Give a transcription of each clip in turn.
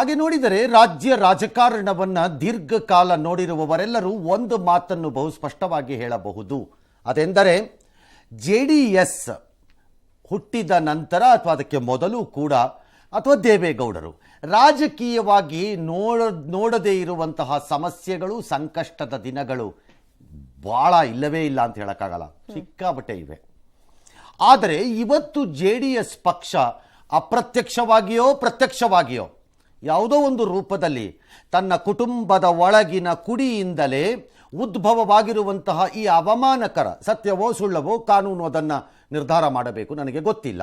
ಹಾಗೆ ನೋಡಿದರೆ ರಾಜ್ಯ ರಾಜಕಾರಣವನ್ನ ದೀರ್ಘಕಾಲ ನೋಡಿರುವವರೆಲ್ಲರೂ ಒಂದು ಮಾತನ್ನು ಬಹು ಸ್ಪಷ್ಟವಾಗಿ ಹೇಳಬಹುದು. ಅದೆಂದರೆ JDS ಹುಟ್ಟಿದ ನಂತರ ಅಥವಾ ಅದಕ್ಕೆ ಮೊದಲು ಕೂಡ ಅಥವಾ ದೇವೇಗೌಡರು ರಾಜಕೀಯವಾಗಿ ನೋಡದೇ ಇರುವಂತಹ ಸಮಸ್ಯೆಗಳು, ಸಂಕಷ್ಟದ ದಿನಗಳು ಭಾಳ ಇಲ್ಲವೇ ಇಲ್ಲ ಅಂತ ಹೇಳಕ್ಕಾಗಲ್ಲ, ಸಿಕ್ಕಾಬಟ್ಟೆ ಇವೆ. ಆದರೆ ಇವತ್ತು JDS ಪಕ್ಷ ಅಪ್ರತ್ಯಕ್ಷವಾಗಿಯೋ ಪ್ರತ್ಯಕ್ಷವಾಗಿಯೋ ಯಾವುದೋ ಒಂದು ರೂಪದಲ್ಲಿ ತನ್ನ ಕುಟುಂಬದ ಒಳಗಿನ ಕುಡಿಯಿಂದಲೇ ಉದ್ಭವವಾಗಿರುವಂತಹ ಈ ಅವಮಾನಕರ, ಸತ್ಯವೋ ಸುಳ್ಳವೋ ಕಾನೂನು ಅದನ್ನು ನಿರ್ಧಾರ ಮಾಡಬೇಕು, ನನಗೆ ಗೊತ್ತಿಲ್ಲ.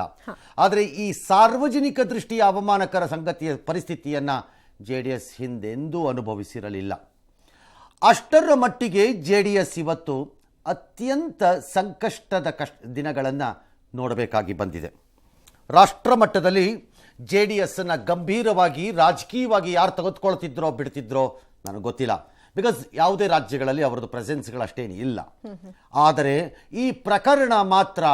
ಆದರೆ ಈ ಸಾರ್ವಜನಿಕ ದೃಷ್ಟಿಯ ಅವಮಾನಕರ ಸಂಗತಿಯ ಪರಿಸ್ಥಿತಿಯನ್ನು JDS ಹಿಂದೆಂದೂ ಅನುಭವಿಸಿರಲಿಲ್ಲ. ಅಷ್ಟರ ಮಟ್ಟಿಗೆ JDS ಇವತ್ತು ಅತ್ಯಂತ ಸಂಕಷ್ಟದ ದಿನಗಳನ್ನು ನೋಡಬೇಕಾಗಿ ಬಂದಿದೆ. ರಾಷ್ಟ್ರ ಮಟ್ಟದಲ್ಲಿ JDSನ ಗಂಭೀರವಾಗಿ ರಾಜಕೀಯವಾಗಿ ಯಾರು ತೆಗೆದುಕೊಳ್ತಿದ್ರೋ ಬಿಡ್ತಿದ್ರೋ ನನಗೆ ಗೊತ್ತಿಲ್ಲ, ಬಿಕಾಸ್ ಯಾವುದೇ ರಾಜ್ಯಗಳಲ್ಲಿ ಅವರದ್ದು ಪ್ರೆಸೆನ್ಸ್ಗಳಷ್ಟೇನು ಇಲ್ಲ. ಆದರೆ ಈ ಪ್ರಕರಣ ಮಾತ್ರ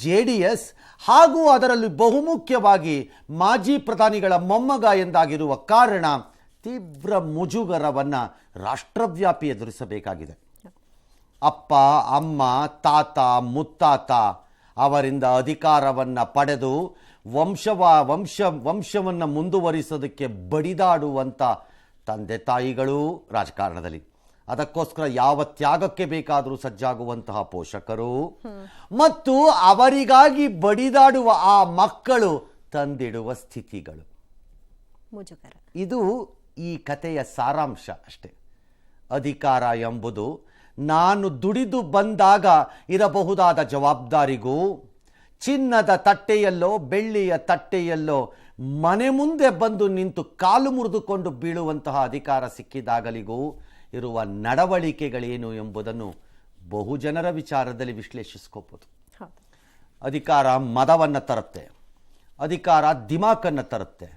JDS ಹಾಗೂ ಅದರಲ್ಲಿ ಬಹುಮುಖ್ಯವಾಗಿ ಮಾಜಿ ಪ್ರಧಾನಿಗಳ ಮೊಮ್ಮಗ ಎಂದಾಗಿರುವ ಕಾರಣ ತೀವ್ರ ಮುಜುಗರವನ್ನು ರಾಷ್ಟ್ರವ್ಯಾಪಿ ಎದುರಿಸಬೇಕಾಗಿದೆ. ಅಪ್ಪ, ಅಮ್ಮ, ತಾತ, ಮುತ್ತಾತ ಅವರಿಂದ ಅಧಿಕಾರವನ್ನು ಪಡೆದು ವಂಶವನ್ನು ಮುಂದುವರಿಸೋದಕ್ಕೆ ಬಡಿದಾಡುವಂಥ ತಂದೆ ತಾಯಿಗಳು ರಾಜಕಾರಣದಲ್ಲಿ, ಅದಕ್ಕೋಸ್ಕರ ಯಾವ ತ್ಯಾಗಕ್ಕೆ ಬೇಕಾದರೂ ಸಜ್ಜಾಗುವಂತಹ ಪೋಷಕರು ಮತ್ತು ಅವರಿಗಾಗಿ ಬಡಿದಾಡುವ ಆ ಮಕ್ಕಳು ತಂದಿಡುವ ಸ್ಥಿತಿಗಳು, ಇದು ಈ ಕಥೆಯ ಸಾರಾಂಶ ಅಷ್ಟೇ. ಅಧಿಕಾರ ಎಂಬುದು ನಾನು ದುಡಿದು ಬಂದಾಗ ಇರಬಹುದಾದ ಜವಾಬ್ದಾರಿಗೂ, ಚಿನ್ನದ ತಟ್ಟೆಯಲ್ಲೋ ಬೆಳ್ಳಿಯ ತಟ್ಟೆಯಲ್ಲೋ ಮನೆ ಮುಂದೆ ಬಂದು ನಿಂತು ಕಾಲು ಮುರಿದುಕೊಂಡು ಬೀಳುವಂತಹ ಅಧಿಕಾರ ಸಿಕ್ಕಿದಾಗಲಿಗೂ ಇರುವ ನಡವಳಿಕೆಗಳೇನು ಎಂಬುದನ್ನು ಬಹುಜನರ ವಿಚಾರದಲ್ಲಿ ವಿಶ್ಲೇಷಿಸ್ಕೋಬೋದು. ಅಧಿಕಾರ ಮದವನ್ನು ತರುತ್ತೆ, ಅಧಿಕಾರ ದಿಮಾಕನ್ನು ತರುತ್ತೆ,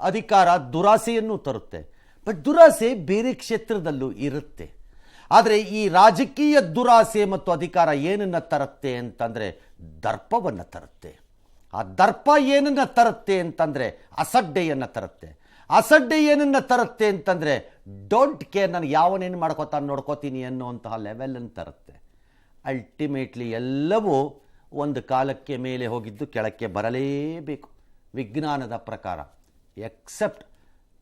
ಅಧಿಕಾರ ದುರಾಸೆಯನ್ನು ತರುತ್ತೆ. ಬಟ್ ದುರಾಸೆ ಬೇರೆ ಕ್ಷೇತ್ರದಲ್ಲೂ ಇರುತ್ತೆ. ಆದರೆ ಈ ರಾಜಕೀಯ ದುರಾಸೆ ಮತ್ತು ಅಧಿಕಾರ ಏನನ್ನು ತರುತ್ತೆ ಅಂತಂದರೆ ದರ್ಪವನ್ನು ತರುತ್ತೆ. ಆ ದರ್ಪ ಏನನ್ನು ತರುತ್ತೆ ಅಂತಂದರೆ ಅಸಡ್ಡೆಯನ್ನು ತರುತ್ತೆ. ಅಸಡ್ಡೆ ಏನನ್ನು ತರುತ್ತೆ ಅಂತಂದರೆ ಡೋಂಟ್ ಕೇರ್, ನಾನು ಯಾವನೇನು ಮಾಡ್ಕೋತಾನೆ ನೋಡ್ಕೋತೀನಿ ಅನ್ನುವಂತಹ ಲೆವೆಲನ್ನು ತರುತ್ತೆ. ಅಲ್ಟಿಮೇಟ್ಲಿ ಎಲ್ಲವೂ ಒಂದು ಕಾಲಕ್ಕೆ ಮೇಲೆ ಹೋಗಿದ್ದು ಕೆಳಕ್ಕೆ ಬರಲೇಬೇಕು ವಿಜ್ಞಾನದ ಪ್ರಕಾರ, ಎಕ್ಸೆಪ್ಟ್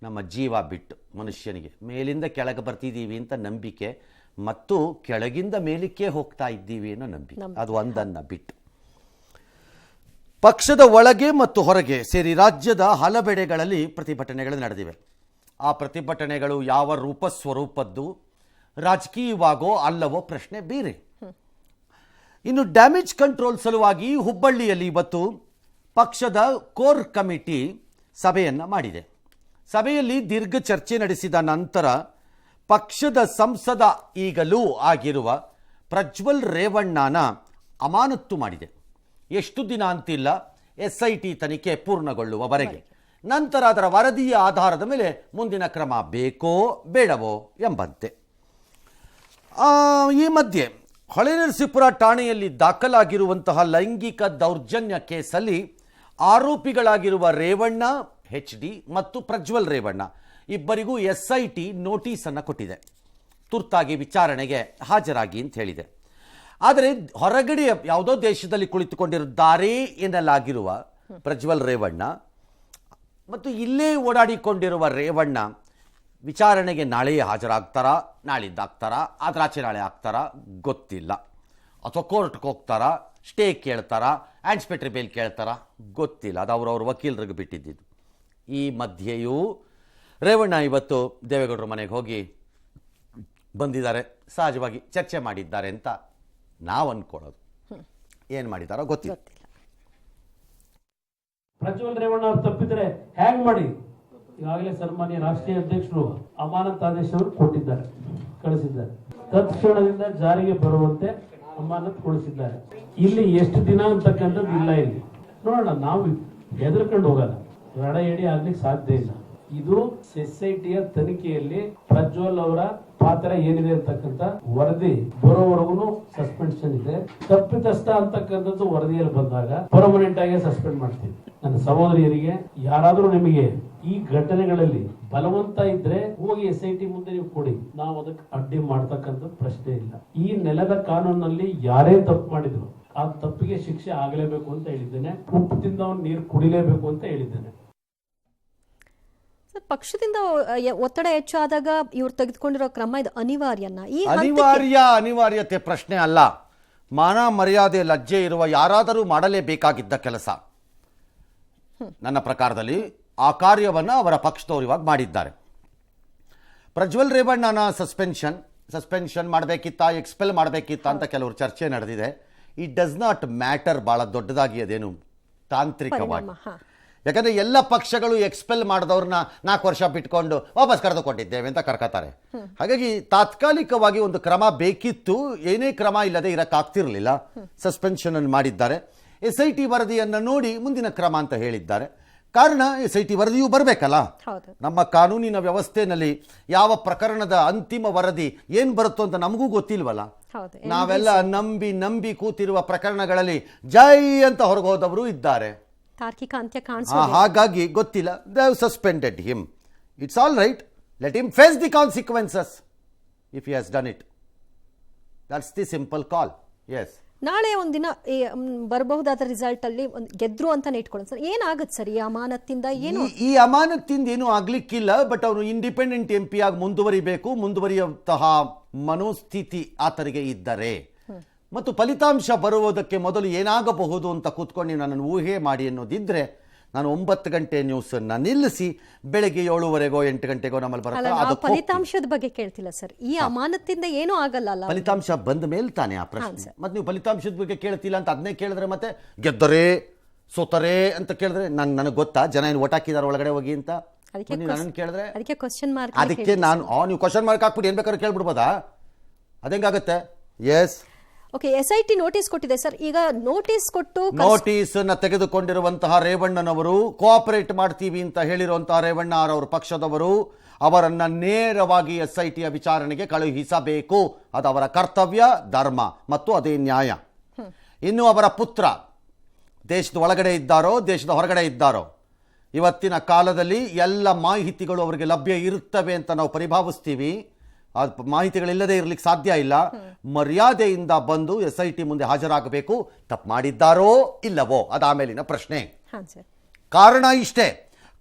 ನಮ್ಮ ಜೀವ ಬಿಟ್ಟು. ಮನುಷ್ಯನಿಗೆ ಮೇಲಿಂದ ಕೆಳಗೆ ಬರ್ತಿದ್ದೀವಿ ಅಂತ ನಂಬಿಕೆ ಮತ್ತು ಕೆಳಗಿಂದ ಮೇಲಕ್ಕೆ ಹೋಗ್ತಾ ಇದ್ದೀವಿ ಅನ್ನೋ ನಂಬಿಕೆ, ಅದು ಒಂದನ್ನು ಬಿಟ್ಟು. ಪಕ್ಷದ ಒಳಗೆ ಮತ್ತು ಹೊರಗೆ ಸೇರಿ ರಾಜ್ಯದ ಹಲವೆಡೆಗಳಲ್ಲಿ ಪ್ರತಿಭಟನೆಗಳು ನಡೆದಿವೆ. ಆ ಪ್ರತಿಭಟನೆಗಳು ಯಾವ ರೂಪ ಸ್ವರೂಪದ್ದು, ರಾಜಕೀಯವಾಗೋ ಅಲ್ಲವೋ ಪ್ರಶ್ನೆ ಬೇರೆ. ಇನ್ನು ಡ್ಯಾಮೇಜ್ ಕಂಟ್ರೋಲ್ ಸಲುವಾಗಿ ಹುಬ್ಬಳ್ಳಿಯಲ್ಲಿ ಇವತ್ತು ಪಕ್ಷದ ಕೋರ್ ಕಮಿಟಿ ಸಭೆಯನ್ನು ಮಾಡಿದೆ. ಸಭೆಯಲ್ಲಿ ದೀರ್ಘ ಚರ್ಚೆ ನಡೆಸಿದ ನಂತರ ಪಕ್ಷದ ಸಂಸದ ಈಗಲೂ ಆಗಿರುವ ಪ್ರಜ್ವಲ್ ರೇವಣ್ಣನ ಅಮಾನತ್ತು ಮಾಡಿದೆ. ಎಷ್ಟು ದಿನ ಅಂತಿಲ್ಲ, SIT ತನಿಖೆ ಪೂರ್ಣಗೊಳ್ಳುವವರೆಗೆ. ನಂತರ ಅದರ ವರದಿಯ ಆಧಾರದ ಮೇಲೆ ಮುಂದಿನ ಕ್ರಮ ಬೇಕೋ ಬೇಡವೋ ಎಂಬಂತೆ. ಈ ಮಧ್ಯೆ ಹೊಳೆನರಸೀಪುರ ಠಾಣೆಯಲ್ಲಿ ದಾಖಲಾಗಿರುವಂತಹ ಲೈಂಗಿಕ ದೌರ್ಜನ್ಯ ಕೇಸಲ್ಲಿ ಆರೋಪಿಗಳಾಗಿರುವ ರೇವಣ್ಣ HD ಮತ್ತು ಪ್ರಜ್ವಲ್ ರೇವಣ್ಣ ಇಬ್ಬರಿಗೂ SIT ನೋಟಿಸನ್ನು ಕೊಟ್ಟಿದೆ. ತುರ್ತಾಗಿ ವಿಚಾರಣೆಗೆ ಹಾಜರಾಗಿ ಅಂತ ಹೇಳಿದೆ. ಆದರೆ ಹೊರಗಡೆ ಯಾವುದೋ ದೇಶದಲ್ಲಿ ಕುಳಿತುಕೊಂಡಿರುತ್ತಾರೆ ಎನ್ನಲಾಗಿರುವ ಪ್ರಜ್ವಲ್ ರೇವಣ್ಣ ಮತ್ತು ಇಲ್ಲೇ ಓಡಾಡಿಕೊಂಡಿರುವ ರೇವಣ್ಣ ವಿಚಾರಣೆಗೆ ನಾಳೆಯೇ ಹಾಜರಾಗ್ತಾರಾ, ನಾಳಿದ್ದಾಗ್ತಾರಾ, ಅದರಾಚೆ ನಾಳೆ ಆಗ್ತಾರಾ ಗೊತ್ತಿಲ್ಲ. ಅಥವಾ ಕೋರ್ಟ್ಗೆ ಹೋಗ್ತಾರಾ, ಸ್ಟೇ ಕೇಳ್ತಾರಾ, ಆನ್ಸ್ಪೆಕ್ಟರ್ ಬೇಲ್ ಕೇಳ್ತಾರಾ ಗೊತ್ತಿಲ್ಲ. ಅದು ಅವ್ರ ವಕೀಲರಿಗೆ ಬಿಟ್ಟಿದ್ದು. ಈ ಮಧ್ಯೆಯೂ ರೇವಣ್ಣ ಇವತ್ತು ದೇವೇಗೌಡರ ಮನೆಗೆ ಹೋಗಿ ಬಂದಿದ್ದಾರೆ, ಸಹಜವಾಗಿ ಚರ್ಚೆ ಮಾಡಿದ್ದಾರೆ ಅಂತ ನಾವು ಅನ್ಕೊಳ್ಳೋದು. ಏನು ಮಾಡಿದಾರೋ ಗೊತ್ತಿಲ್ಲ. ಪ್ರಜ್ವಲ್ ರೇವಣ್ಣ ಅವರು ತಪ್ಪಿದ್ರೆ ಹ್ಯಾಂಗ್ ಮಾಡಿ ಈಗಾಗಲೇ ಸನ್ಮಾನ್ಯ ರಾಷ್ಟ್ರೀಯ ಅಧ್ಯಕ್ಷರು ಅಮಾನತ್ ಆದೇಶವನ್ನು ಕೊಟ್ಟಿದ್ದಾರೆ, ಕಳಿಸಿದ್ದಾರೆ. ತತ್ಕ್ಷಣದಿಂದ ಜಾರಿಗೆ ಬರುವಂತೆ ಅಮಾನತುಗೊಳಿಸಿದ್ದಾರೆ. ಇಲ್ಲಿ ಎಷ್ಟು ದಿನ ಅಂತಕ್ಕಂಥದ್ದು ಇಲ್ಲ. ಇಲ್ಲಿ ನೋಡೋಣ, ನಾವು ಹೆದರ್ಕೊಂಡು ಹೋಗಲ್ಲ, ರಡ ಎಡಿ ಆಗ್ಲಿಕ್ಕೆ ಸಾಧ್ಯ ಇಲ್ಲ. ಇದು SITಯ ತನಿಖೆಯಲ್ಲಿ ಪ್ರಜ್ವಲ್ ಅವರ ಪಾತ್ರ ಏನಿದೆ ಅಂತಕ್ಕಂಥ ವರದಿ ಬರೋವರೆಗೂ ಸಸ್ಪೆನ್ಷನ್ ಇದೆ. ತಪ್ಪಿತಸ್ಥ ಅಂತಕ್ಕಂಥದ್ದು ವರದಿಯಲ್ಲಿ ಬಂದಾಗ ಪರ್ಮನೆಂಟ್ ಆಗಿ ಸಸ್ಪೆಂಡ್ ಮಾಡ್ತೀವಿ. ನನ್ನ ಸಹೋದರಿಯರಿಗೆ ಯಾರಾದ್ರೂ ನಿಮಗೆ ಈ ಘಟನೆಗಳಲ್ಲಿ ಬಲವಂತ ಇದ್ರೆ ಹೋಗಿ SIT ಮುಂದೆ ನೀವು ಕೊಡಿ, ನಾವು ಅದಕ್ಕೆ ಅಡ್ಡಿ ಮಾಡ್ತಕ್ಕಂಥ ಪ್ರಶ್ನೆ ಇಲ್ಲ. ಈ ನೆಲದ ಕಾನೂನಲ್ಲಿ ಯಾರೇ ತಪ್ಪು ಮಾಡಿದ್ರು ಆ ತಪ್ಪಿಗೆ ಶಿಕ್ಷೆ ಆಗಲೇಬೇಕು ಅಂತ ಹೇಳಿದ್ದೇನೆ. ಉಪ್ಪು ತಿಂದವನು ನೀರು ಕುಡಿಲೇಬೇಕು ಅಂತ ಹೇಳಿದ್ದೇನೆ. ಪಕ್ಷದಿಂದ ಒತ್ತಡ ಹೆಚ್ಚಾದಾಗ ಇವ್ರು ತೆಗೆದುಕೊಂಡಿರೋ ಕ್ರಮ ಇದು ಅನಿವಾರ್ಯನ? ಈ ಅನಿವಾರ್ಯತೆ ಪ್ರಶ್ನೆ ಅಲ್ಲ. ಮಾನ ಮರ್ಯಾದೆ ಲಜ್ಜೆ ಇರುವ ಯಾರಾದರೂ ಮಾಡಲೇಬೇಕಾಗಿದ್ದ ಕೆಲಸ. ನನ್ನ ಪ್ರಕಾರದಲ್ಲಿ ಆ ಕಾರ್ಯವನ್ನು ಅವರ ಪಕ್ಷದವರು ಇವಾಗ ಮಾಡಿದ್ದಾರೆ. ಪ್ರಜ್ವಲ್ ರೇವಣ್ಣನ ಸಸ್ಪೆನ್ಷನ್ ಮಾಡಬೇಕಿತ್ತ, ಎಕ್ಸ್ಪೆಲ್ ಮಾಡಬೇಕಿತ್ತ ಅಂತ ಕೆಲವರು ಚರ್ಚೆ ನಡೆದಿದೆ. It does not matter. ಭಾಳ ದೊಡ್ಡದಾಗಿ ಅದೇನು ತಾಂತ್ರಿಕವಾಗಿ, ಯಾಕಂದರೆ ಎಲ್ಲ ಪಕ್ಷಗಳು ಎಕ್ಸ್ಪೆಲ್ ಮಾಡಿದವ್ರನ್ನ 4 ವರ್ಷ ಬಿಟ್ಕೊಂಡು ವಾಪಸ್ ಕರೆದುಕೊಂಡಿದ್ದೇವೆ ಅಂತ ಕರ್ಕತಾರೆ. ಹಾಗಾಗಿ ತಾತ್ಕಾಲಿಕವಾಗಿ ಒಂದು ಕ್ರಮ ಬೇಕಿತ್ತು. ಏನೇ ಕ್ರಮ ಇಲ್ಲದೆ ಇರಕ್ಕಾಗ್ತಿರ್ಲಿಲ್ಲ. ಸಸ್ಪೆನ್ಷನ್ ಅನ್ನು ಮಾಡಿದ್ದಾರೆ. SIT ವರದಿಯನ್ನು ನೋಡಿ ಮುಂದಿನ ಕ್ರಮ ಅಂತ ಹೇಳಿದ್ದಾರೆ. ಕಾರಣ SIT ವರದಿಯೂ ಬರಬೇಕಲ್ಲ. ನಮ್ಮ ಕಾನೂನಿನ ವ್ಯವಸ್ಥೆಯಲ್ಲಿ ಯಾವ ಪ್ರಕರಣದ ಅಂತಿಮ ವರದಿ ಏನು ಬರುತ್ತೋ ಅಂತ ನಮಗೂ ಗೊತ್ತಿಲ್ವಲ್ಲ. ನಾವೆಲ್ಲ ನಂಬಿ ಕೂತಿರುವ ಪ್ರಕರಣಗಳಲ್ಲಿ ಜೈ ಅಂತ ಹೊರಗೆ ಹೋದವರು ಇದ್ದಾರೆ. ತಾರ್ಕಿಕ ಅಂತ್ಯ ಹಾಗಾಗಿ ಗೊತ್ತಿಲ್ಲ. They have suspended him. It's all right. Let him face the consequences if he has done it. That's the simple call. Yes, ನಾಳೆ ಒಂದಿನ ಬರಬಹುದಾದ ರಿಸಲ್ಟ್ ಅಲ್ಲಿ ಗೆದ್ರು ಅಂತಾನೆ ಇಟ್ಕೊಳ್ಳೋಣ ಸರ್. ಏನಾಗುತ್ತೆ ಸರ್ ಈ ಅಮಾನತಿಂದ? ಈ ಅಮಾನತಿಂದ ಏನೂ ಆಗ್ಲಿಕ್ಕಿಲ್ಲ. ಬಟ್ ಅವನು ಇಂಡಿಪೆಂಡೆಂಟ್ MP ಆಗಿ ಮುಂದುವರಿಯುವಂತಹ ಮನೋಸ್ಥಿತಿ ಆತರಿಗೆ ಇದ್ದರೆ ಮತ್ತು ಫಲಿತಾಂಶ ಬರುವುದಕ್ಕೆ ಮೊದಲು ಏನಾಗಬಹುದು ಅಂತ ಕೂತ್ಕೊಂಡು ನನ್ನನ್ನು ಊಹೆ ಮಾಡಿ ಅನ್ನೋದಿದ್ರೆ ನಾನು 9 ಗಂಟೆ ನ್ಯೂಸ್ ಅನ್ನ ನಿಲ್ಲಿಸಿ ಬೆಳಗ್ಗೆ 7:30ಗೋ 8 ಗಂಟೆಗೋ ನಮ್ಮಲ್ಲಿ ಬರುತ್ತೆ. ಫಲಿತಾಂಶದ ಬಗ್ಗೆ ಕೇಳ್ತಿಲ್ಲ ಸರ್. ಈ ಅಮಾನತಿಂದ ಏನೂ ಆಗಲ್ಲ. ಫಲಿತಾಂಶ ಬಂದ ಮೇಲೆ ತಾನೇ ಆ ಪ್ರಶ್ನೆ. ಮತ್ತೆ ನೀವು ಫಲಿತಾಂಶದ ಬಗ್ಗೆ ಕೇಳ್ತಿಲ್ಲ ಅಂತ ಅದನ್ನೇ ಕೇಳಿದ್ರೆ ಮತ್ತೆ ಗೆದ್ದರೇ ಸೋತರೇ ಅಂತ ಕೇಳಿದ್ರೆ ನನಗೆ ಗೊತ್ತಾ ಜನ ಏನು ಓಟ್ ಹಾಕಿದಾರೆ ಒಳಗಡೆ ಹೋಗಿ ಅಂತ ನನ್ನ ಕೇಳಿದ್ರೆ ಅದಕ್ಕೆ ಕ್ವಶನ್ ಮಾರ್ಕ್. ಅದಕ್ಕೆ ನಾನು ನೀವು ಕ್ವಶನ್ ಮಾರ್ಕ್ ಹಾಕ್ಬಿಟ್ಟು ಏನ್ ಬೇಕಾದ್ರೂ ಕೇಳ್ಬಿಡ್ಬೋದಾ? ಅದೇಂಗಾಗತ್ತೆ? Yes, okay. SIT ನೋಟಿಸ್ ಕೊಟ್ಟಿದೆ ಸರ್. ಈಗ ನೋಟಿಸ್ ತೆಗೆದುಕೊಂಡಿರುವಂತಹ ರೇವಣ್ಣನವರು ಕೋಆಪರೇಟ್ ಮಾಡ್ತೀವಿ ಅಂತ ಹೇಳಿರುವಂತಹ ರೇವಣ್ಣ ಅವರ ಪಕ್ಷದವರು ಅವರನ್ನ ನೇರವಾಗಿ SITಯ ವಿಚಾರಣೆಗೆ ಕಳುಹಿಸಬೇಕು. ಅದು ಅವರ ಕರ್ತವ್ಯ, ಧರ್ಮ ಮತ್ತು ಅದೇ ನ್ಯಾಯ. ಇನ್ನು ಅವರ ಪುತ್ರ ದೇಶದ ಒಳಗಡೆ ಇದ್ದಾರೋ ದೇಶದ ಹೊರಗಡೆ ಇದ್ದಾರೋ ಇವತ್ತಿನ ಕಾಲದಲ್ಲಿ ಎಲ್ಲ ಮಾಹಿತಿಗಳು ಅವರಿಗೆ ಲಭ್ಯ ಇರುತ್ತವೆ ಅಂತ ನಾವು ಪರಿಭಾವಿಸ್ತೀವಿ. ಆ ಮಾಹಿತಿಗಳಿಲ್ಲದೆ ಇರಲಿಕ್ಕೆ ಸಾಧ್ಯ ಇಲ್ಲ. ಮರ್ಯಾದೆಯಿಂದ ಬಂದು SIT ಮುಂದೆ ಹಾಜರಾಗಬೇಕು. ತಪ್ಪು ಮಾಡಿದ್ದಾರೋ ಇಲ್ಲವೋ ಅದಾಮೇಲಿನ ಪ್ರಶ್ನೆ. ಕಾರಣ ಇಷ್ಟೇ,